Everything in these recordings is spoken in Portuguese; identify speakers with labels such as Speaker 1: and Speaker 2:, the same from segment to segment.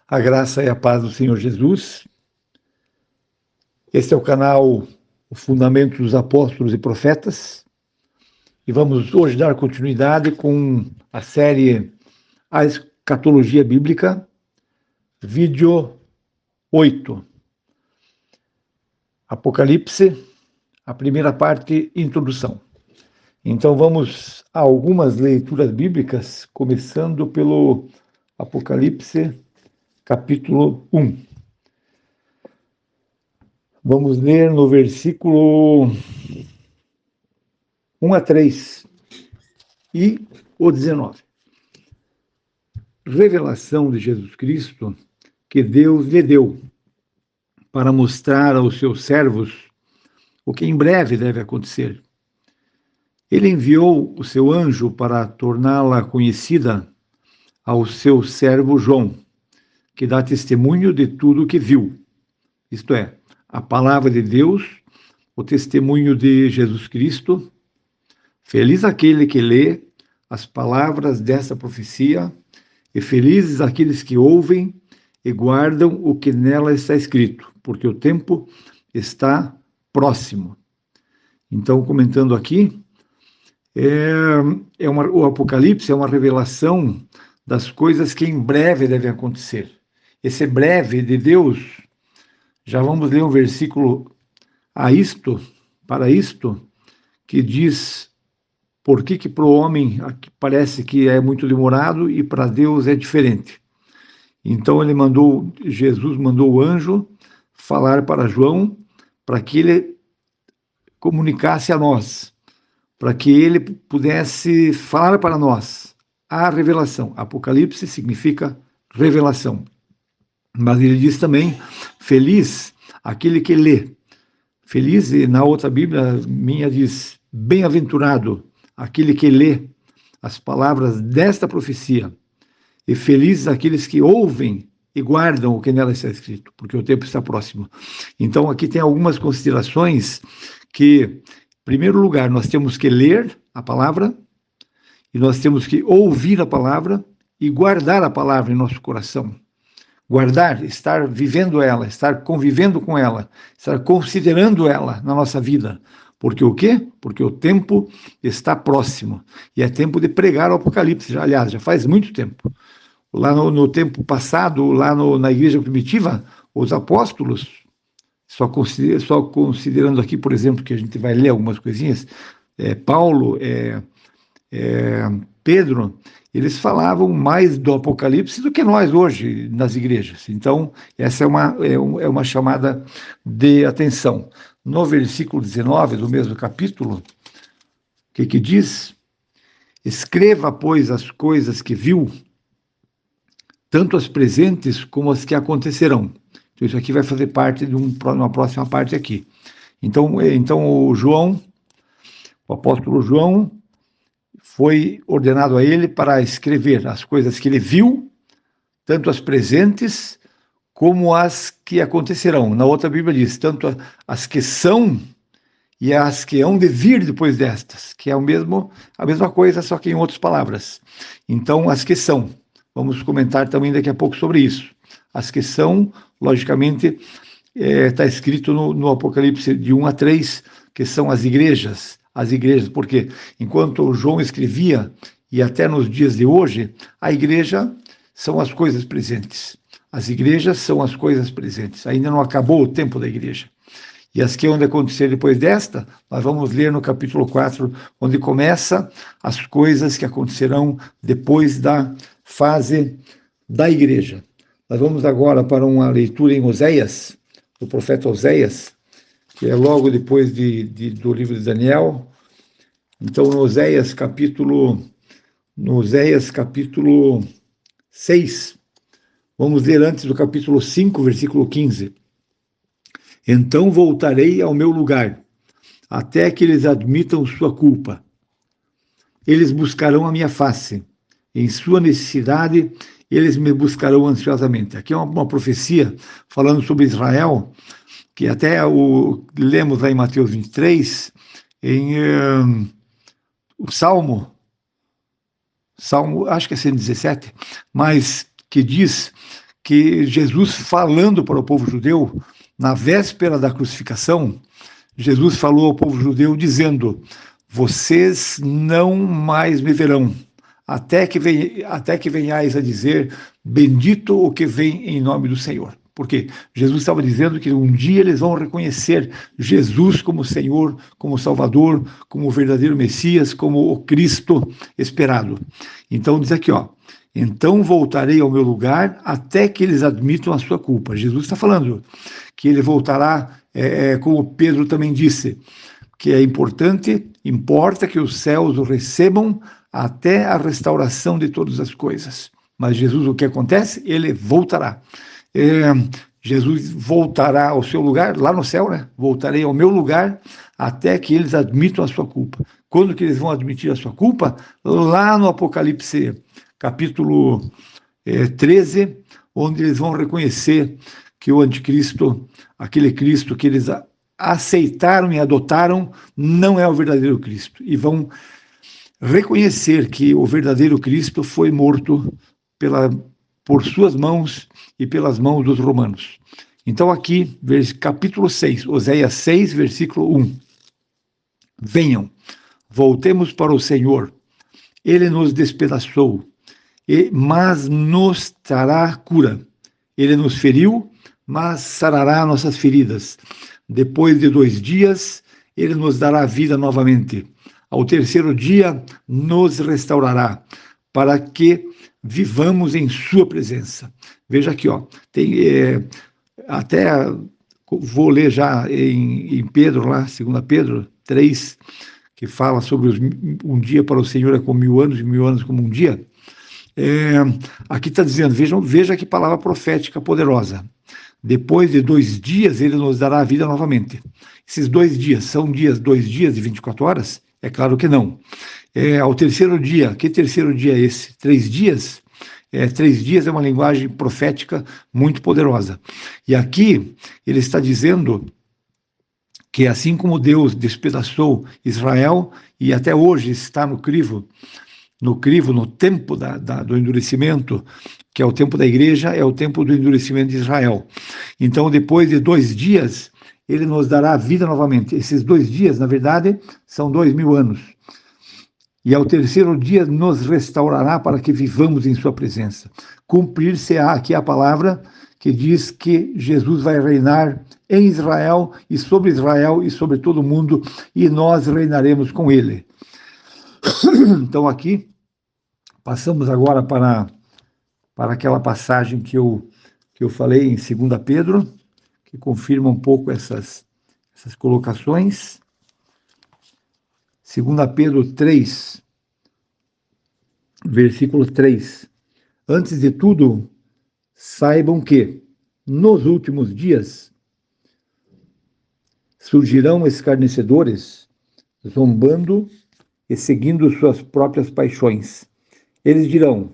Speaker 1: A graça e a paz do Senhor Jesus. Este é o canal O Fundamento dos Apóstolos e Profetas. E vamos hoje dar continuidade com a série A Escatologia Bíblica, vídeo 8. Apocalipse, a primeira parte, introdução. Então vamos a algumas leituras bíblicas, começando pelo Apocalipse, capítulo 1. Vamos ler no versículo 1 a 3 e o 19. Revelação de Jesus Cristo que Deus lhe deu para mostrar aos seus servos o que em breve deve acontecer. Ele enviou o seu anjo para torná-la conhecida ao seu servo João, que dá testemunho de tudo o que viu, isto é, a palavra de Deus, o testemunho de Jesus Cristo. Feliz aquele que lê as palavras dessa profecia, e felizes aqueles que ouvem e guardam o que nela está escrito, porque o tempo está próximo. Então, comentando aqui, o Apocalipse é uma revelação das coisas que em breve devem acontecer. Esse breve de Deus, já vamos ler um versículo para isto, que diz por que para o homem parece que é muito demorado e para Deus é diferente. Então Jesus mandou o anjo falar para João, para que ele comunicasse a nós, para que ele pudesse falar para nós a revelação. Apocalipse significa revelação. Mas ele diz também, feliz aquele que lê. Feliz, e na outra Bíblia minha diz, bem-aventurado aquele que lê as palavras desta profecia. E felizes aqueles que ouvem e guardam o que nela está escrito, porque o tempo está próximo. Então aqui tem algumas considerações que, em primeiro lugar, nós temos que ler a palavra, e nós temos que ouvir a palavra e guardar a palavra em nosso coração. Guardar, estar vivendo ela, estar convivendo com ela, estar considerando ela na nossa vida. Porque o quê? Porque o tempo está próximo. E é tempo de pregar o Apocalipse. Aliás, já faz muito tempo. Lá no tempo passado, lá na igreja primitiva, os apóstolos, só considerando aqui, por exemplo, que a gente vai ler algumas coisinhas, Paulo, Pedro, eles falavam mais do Apocalipse do que nós hoje nas igrejas. Então, essa é uma chamada de atenção. No versículo 19 do mesmo capítulo, o que diz? Escreva, pois, as coisas que viu, tanto as presentes como as que acontecerão. Então, isso aqui vai fazer parte de uma próxima parte aqui. Então o apóstolo João, foi ordenado a ele para escrever as coisas que ele viu, tanto as presentes como as que acontecerão. Na outra Bíblia diz, tanto as que são e as que hão de vir depois destas, que é a mesma coisa, só que em outras palavras. Então, as que são. Vamos comentar também daqui a pouco sobre isso. As que são, logicamente, está escrito no Apocalipse de 1 a 3, que são as igrejas, porque enquanto João escrevia, e até nos dias de hoje, a igreja são as coisas presentes. As igrejas são as coisas presentes. Ainda não acabou o tempo da igreja. E as que hão de acontecer depois desta, nós vamos ler no capítulo 4, onde começa as coisas que acontecerão depois da fase da igreja. Nós vamos agora para uma leitura em Oséias, do profeta Oséias, que é logo depois do livro de Daniel. Então, no Oséias capítulo 6, vamos ler antes do capítulo 5, versículo 15. Então voltarei ao meu lugar, até que eles admitam sua culpa. Eles buscarão a minha face. Em sua necessidade, eles me buscarão ansiosamente. Aqui é uma profecia falando sobre Israel, que até lemos lá em Mateus 23, o Salmo, acho que é 117, mas que diz que Jesus, falando para o povo judeu, na véspera da crucificação, Jesus falou ao povo judeu dizendo: vocês não mais me verão, até que venhais a dizer, bendito o que vem em nome do Senhor. Porque Jesus estava dizendo que um dia eles vão reconhecer Jesus como Senhor, como Salvador, como o verdadeiro Messias, como o Cristo esperado. Então diz aqui, então voltarei ao meu lugar até que eles admitam a sua culpa. Jesus está falando que ele voltará, como Pedro também disse, que importa que os céus o recebam até a restauração de todas as coisas. Mas Jesus, o que acontece? Ele voltará. Jesus voltará ao seu lugar, lá no céu, né? Voltarei ao meu lugar até que eles admitam a sua culpa. Quando que eles vão admitir a sua culpa? Lá no Apocalipse, capítulo 13, onde eles vão reconhecer que o anticristo, aquele Cristo que eles aceitaram e adotaram, não é o verdadeiro Cristo. E vão reconhecer que o verdadeiro Cristo foi morto por suas mãos e pelas mãos dos romanos. Então aqui, capítulo 6, Oséias 6, versículo 1. Venham, voltemos para o Senhor. Ele nos despedaçou, mas nos trará cura. Ele nos feriu, mas sarará nossas feridas. Depois de 2 dias, ele nos dará vida novamente. Ao terceiro dia, nos restaurará, para que vivamos em sua presença. Veja aqui, tem até vou ler já em Pedro, lá, 2 Pedro 3, que fala sobre um dia para o Senhor é como 1000 anos, e 1000 anos como um dia. Aqui está dizendo, veja que palavra profética poderosa. Depois de 2 dias, ele nos dará a vida novamente. Esses 2 dias, são 2 dias de 24 horas? É claro que não. Ao terceiro dia, que terceiro dia é esse? 3 dias? 3 dias é uma linguagem profética muito poderosa. E aqui ele está dizendo que assim como Deus despedaçou Israel, e até hoje está no crivo, no tempo do endurecimento, que é o tempo da igreja, é o tempo do endurecimento de Israel. Então, depois de 2 dias, ele nos dará a vida novamente. Esses 2 dias, na verdade, são 2000 anos. E ao terceiro dia nos restaurará para que vivamos em sua presença. Cumprir-se-á aqui a palavra que diz que Jesus vai reinar em Israel e sobre todo o mundo, e nós reinaremos com ele. Então aqui, passamos agora para aquela passagem que eu falei em 2 Pedro, que confirma um pouco essas colocações. 2 Pedro 3, versículo 3. Antes de tudo, saibam que, nos últimos dias, surgirão escarnecedores, zombando e seguindo suas próprias paixões. Eles dirão: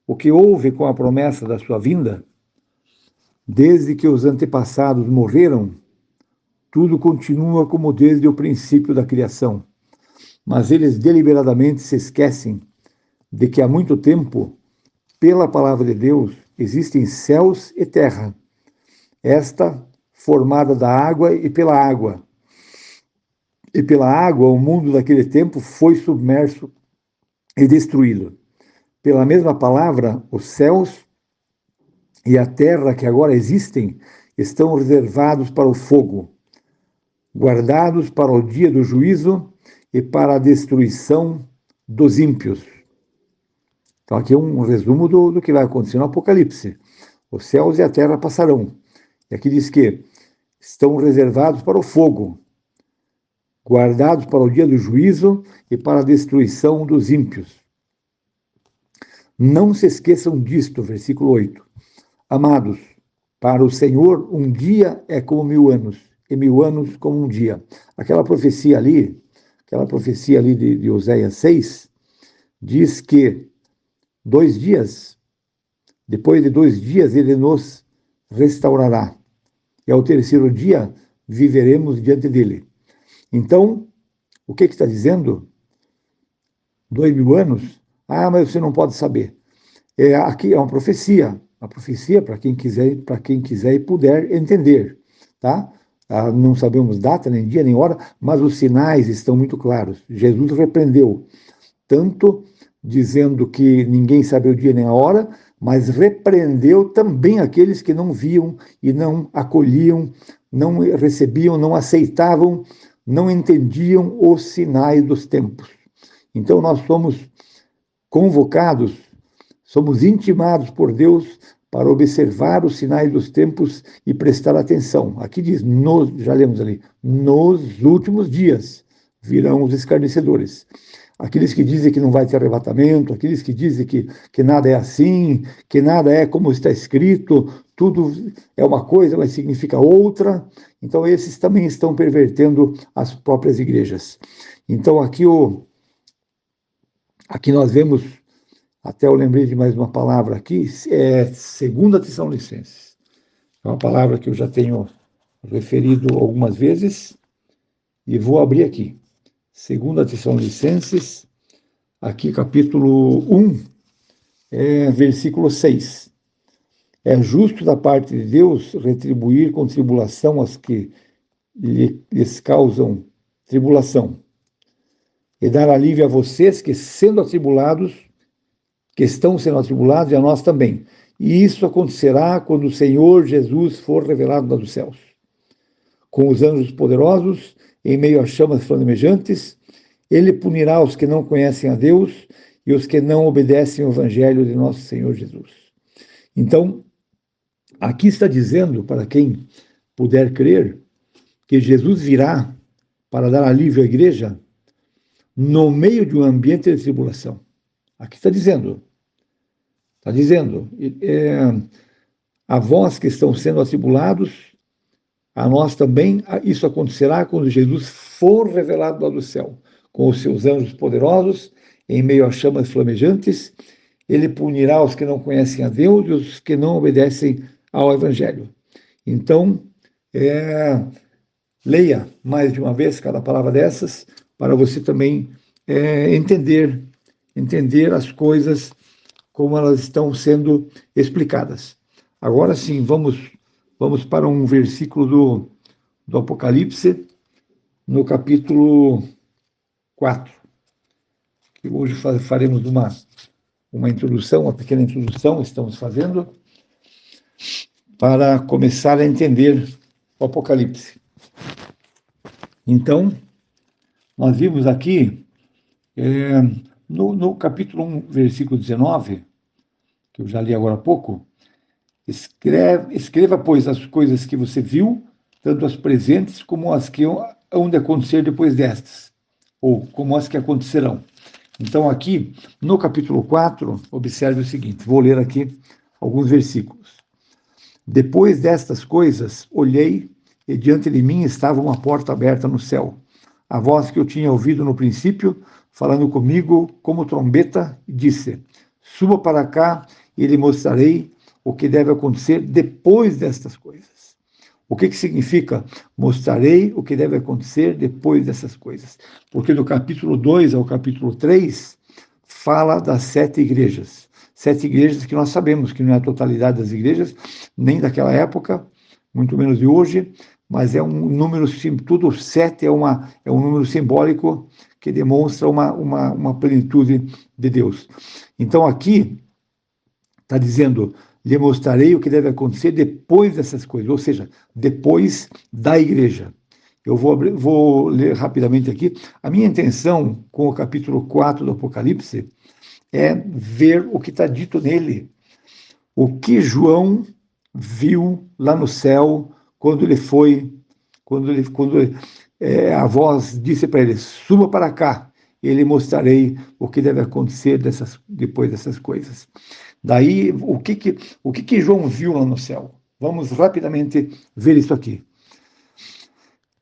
Speaker 1: o que houve com a promessa da sua vinda? Desde que os antepassados morreram, tudo continua como desde o princípio da criação. Mas eles deliberadamente se esquecem de que há muito tempo, pela palavra de Deus, existem céus e terra, esta formada da água e pela água. E pela água, o mundo daquele tempo foi submerso e destruído. Pela mesma palavra, os céus e a terra que agora existem estão reservados para o fogo, guardados para o dia do juízo e para a destruição dos ímpios. Então aqui é um resumo do que vai acontecer no Apocalipse. Os céus e a terra passarão. E aqui diz que estão reservados para o fogo, guardados para o dia do juízo e para a destruição dos ímpios. Não se esqueçam disto, versículo 8. Amados, para o Senhor um dia é como 1000 anos, e 1000 anos como um dia. Aquela profecia ali de Oséias 6, diz que 2 dias, depois de 2 dias, ele nos restaurará. E ao terceiro dia, viveremos diante dele. Então, o que está dizendo? 2000 anos? Ah, mas você não pode saber. Aqui é uma profecia. a profecia para quem quiser e puder entender, tá? Não sabemos data, nem dia, nem hora, mas os sinais estão muito claros. Jesus repreendeu, tanto dizendo que ninguém sabe o dia nem a hora, mas repreendeu também aqueles que não viam e não acolhiam, não recebiam, não aceitavam, não entendiam os sinais dos tempos. Então nós somos convocados, somos intimados por Deus para observar os sinais dos tempos e prestar atenção. Aqui diz, já lemos ali, nos últimos dias virão os escarnecedores. Aqueles que dizem que não vai ter arrebatamento, aqueles que dizem que nada é assim, que nada é como está escrito, tudo é uma coisa, mas significa outra. Então, esses também estão pervertendo as próprias igrejas. Então, aqui nós vemos, até eu lembrei de mais uma palavra aqui, é 2 Tessalonicenses. É uma palavra que eu já tenho referido algumas vezes, e vou abrir aqui. 2 Tessalonicenses, aqui capítulo 1, versículo 6. É justo da parte de Deus retribuir com tribulação as que lhes causam tribulação, e dar alívio a vocês que estão sendo atribulados, e a nós também. E isso acontecerá quando o Senhor Jesus for revelado dos céus, com os anjos poderosos, em meio a chamas flamejantes. Ele punirá os que não conhecem a Deus e os que não obedecem ao Evangelho de nosso Senhor Jesus. Então, aqui está dizendo, para quem puder crer, que Jesus virá para dar alívio à igreja no meio de um ambiente de tribulação. Aqui está dizendo, a vós que estão sendo atribulados, a nós também, isso acontecerá quando Jesus for revelado lá do céu, com os seus anjos poderosos, em meio a chamas flamejantes. Ele punirá os que não conhecem a Deus e os que não obedecem ao Evangelho. Então, leia mais de uma vez cada palavra dessas, para você também entender as coisas como elas estão sendo explicadas. Agora sim, vamos para um versículo do Apocalipse, no capítulo 4, que hoje faremos uma introdução, uma pequena introdução, estamos fazendo, para começar a entender o Apocalipse. Então, nós vimos aqui, no capítulo 1, versículo 19, que eu já li agora há pouco, escreva, pois, as coisas que você viu, tanto as presentes como as que hão de acontecer depois destas, ou como as que acontecerão. Então, aqui, no capítulo 4, observe o seguinte, vou ler aqui alguns versículos. Depois destas coisas, olhei, e diante de mim estava uma porta aberta no céu. A voz que eu tinha ouvido no princípio, falando comigo como trombeta, disse, suba para cá e lhe mostrarei o que deve acontecer depois destas coisas. O que significa mostrarei o que deve acontecer depois dessas coisas? Porque do capítulo 2 ao capítulo 3, fala das 7 igrejas. 7 igrejas que nós sabemos que não é a totalidade das igrejas, nem daquela época, muito menos de hoje, mas é um número, tudo 7 é um número simbólico que demonstra uma plenitude de Deus. Então aqui está dizendo, lhe mostrarei o que deve acontecer depois dessas coisas, ou seja, depois da igreja. Eu vou ler rapidamente aqui. A minha intenção com o capítulo 4 do Apocalipse é ver o que está dito nele. O que João viu lá no céu quando a voz disse para ele, suba para cá, e lhe mostrarei o que deve acontecer depois dessas coisas. Daí, o que João viu lá no céu? Vamos rapidamente ver isso aqui.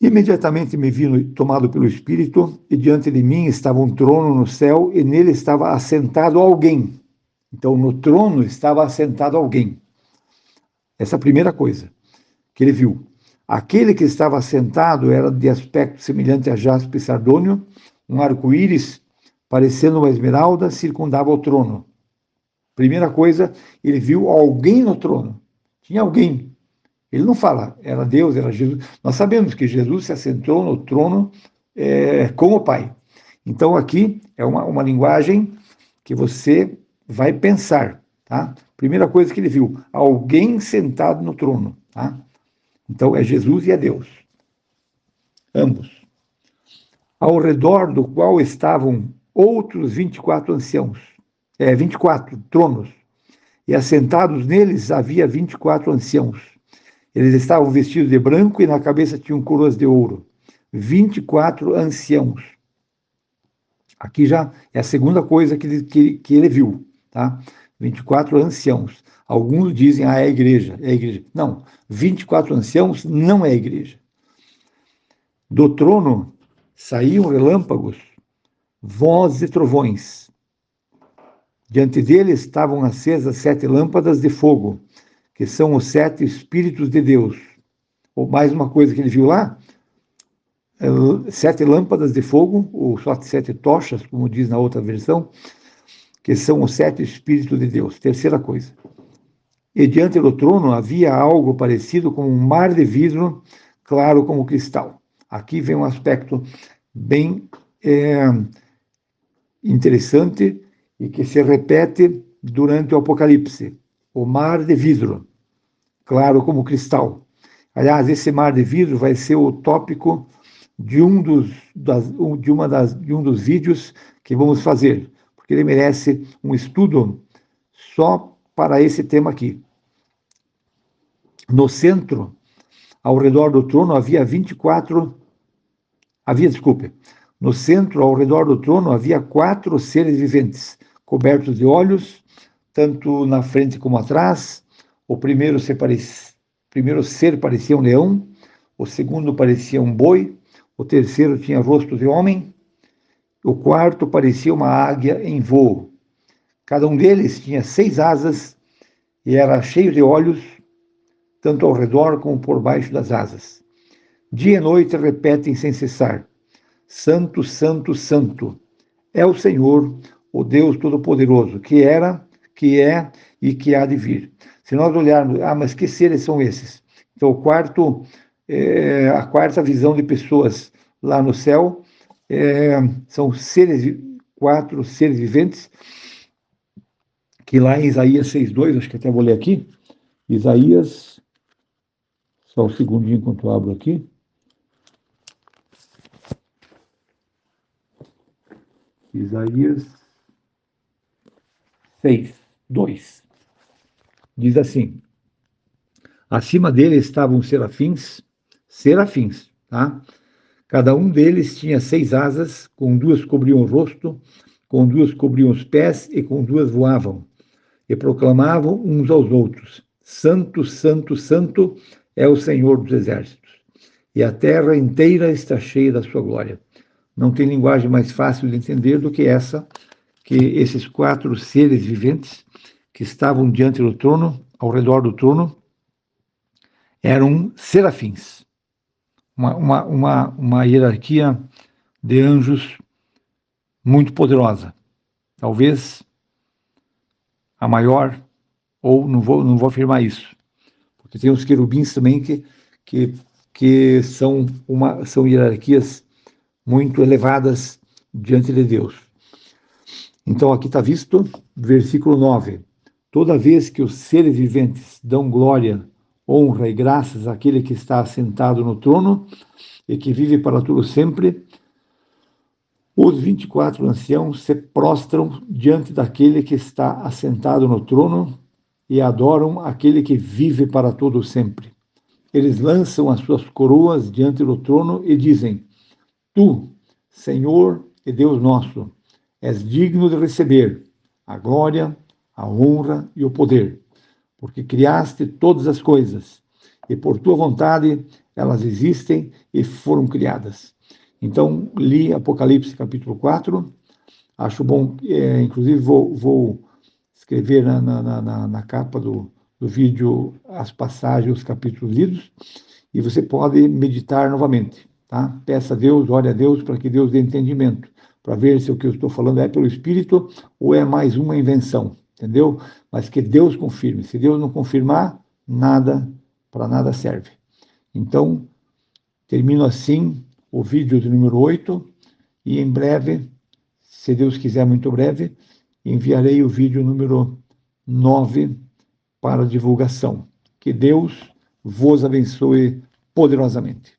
Speaker 1: Imediatamente me vi tomado pelo Espírito, e diante de mim estava um trono no céu, e nele estava assentado alguém. Então, no trono estava assentado alguém. Essa é a primeira coisa que ele viu. Aquele que estava assentado era de aspecto semelhante a jaspe e sardônio, um arco-íris, parecendo uma esmeralda, circundava o trono. Primeira coisa, ele viu alguém no trono. Tinha alguém. Ele não fala, era Deus, era Jesus. Nós sabemos que Jesus se assentou no trono com o Pai. Então, aqui é uma linguagem que você vai pensar, tá? Primeira coisa que ele viu, alguém sentado no trono, tá? Então, é Jesus e é Deus. Ambos. Ao redor do qual estavam outros 24 anciãos, 24 tronos, e assentados neles havia 24 anciãos. Eles estavam vestidos de branco e na cabeça tinham coroas de ouro. 24 anciãos. Aqui já é a segunda coisa que ele viu, tá? 24 anciãos. Alguns dizem, é a igreja, é a igreja. Não, 24 anciãos não é a igreja. Do trono saíam relâmpagos, vozes e trovões. Diante dele estavam acesas 7 lâmpadas de fogo, que são os 7 Espíritos de Deus. Ou mais uma coisa que ele viu lá, 7 lâmpadas de fogo, ou só 7 tochas, como diz na outra versão, que são os 7 Espíritos de Deus. Terceira coisa. E diante do trono havia algo parecido com um mar de vidro, claro como cristal. Aqui vem um aspecto bem interessante e que se repete durante o Apocalipse. O mar de vidro, claro como cristal. Aliás, esse mar de vidro vai ser o tópico de um dos vídeos que vamos fazer, porque ele merece um estudo só para esse tema aqui. No centro, ao redor do trono, no centro, ao redor do trono, havia 4 seres viventes, cobertos de olhos, tanto na frente como atrás. O primeiro ser parecia um leão, o segundo parecia um boi, o terceiro tinha rosto de homem, o quarto parecia uma águia em voo. Cada um deles tinha 6 asas e era cheio de olhos, tanto ao redor como por baixo das asas. Dia e noite repetem sem cessar: Santo, Santo, Santo, é o Senhor, o Deus Todo-Poderoso, que era, que é e que há de vir. Se nós olharmos, mas que seres são esses? Então, a quarta visão de pessoas lá no céu são 4 seres viventes, que lá em Isaías 6:2, acho que até vou ler aqui, Isaías, só um segundinho enquanto eu abro aqui. Isaías 6:2. Diz assim: acima dele estavam serafins, tá? Cada um deles tinha 6 asas, com 2 cobriam o rosto, com 2 cobriam os pés e com 2 voavam. E proclamavam uns aos outros: Santo, Santo, Santo é o Senhor dos exércitos. E a terra inteira está cheia da sua glória. Não tem linguagem mais fácil de entender do que essa, que esses 4 seres viventes que estavam diante do trono, ao redor do trono, eram serafins. Uma hierarquia de anjos muito poderosa. Talvez a maior, ou não vou afirmar isso, porque tem os querubins também que são hierarquias muito elevadas diante de Deus. Então, aqui está visto, versículo 9. Toda vez que os seres viventes dão glória, honra e graças àquele que está assentado no trono e que vive para todo sempre, os 24 anciãos se prostram diante daquele que está assentado no trono e adoram aquele que vive para todo sempre. Eles lançam as suas coroas diante do trono e dizem: Tu, Senhor e Deus nosso, és digno de receber a glória, a honra e o poder, porque criaste todas as coisas, e por tua vontade elas existem e foram criadas. Então, li Apocalipse capítulo 4, acho bom, inclusive vou escrever na capa do vídeo as passagens, os capítulos lidos, e você pode meditar novamente, tá? Peça a Deus, ore a Deus para que Deus dê entendimento, para ver se o que eu estou falando é pelo Espírito ou é mais uma invenção, entendeu? Mas que Deus confirme. Se Deus não confirmar, nada, para nada serve. Então, termino assim o vídeo do número 8 e em breve, se Deus quiser, muito breve, enviarei o vídeo número 9 para divulgação. Que Deus vos abençoe poderosamente.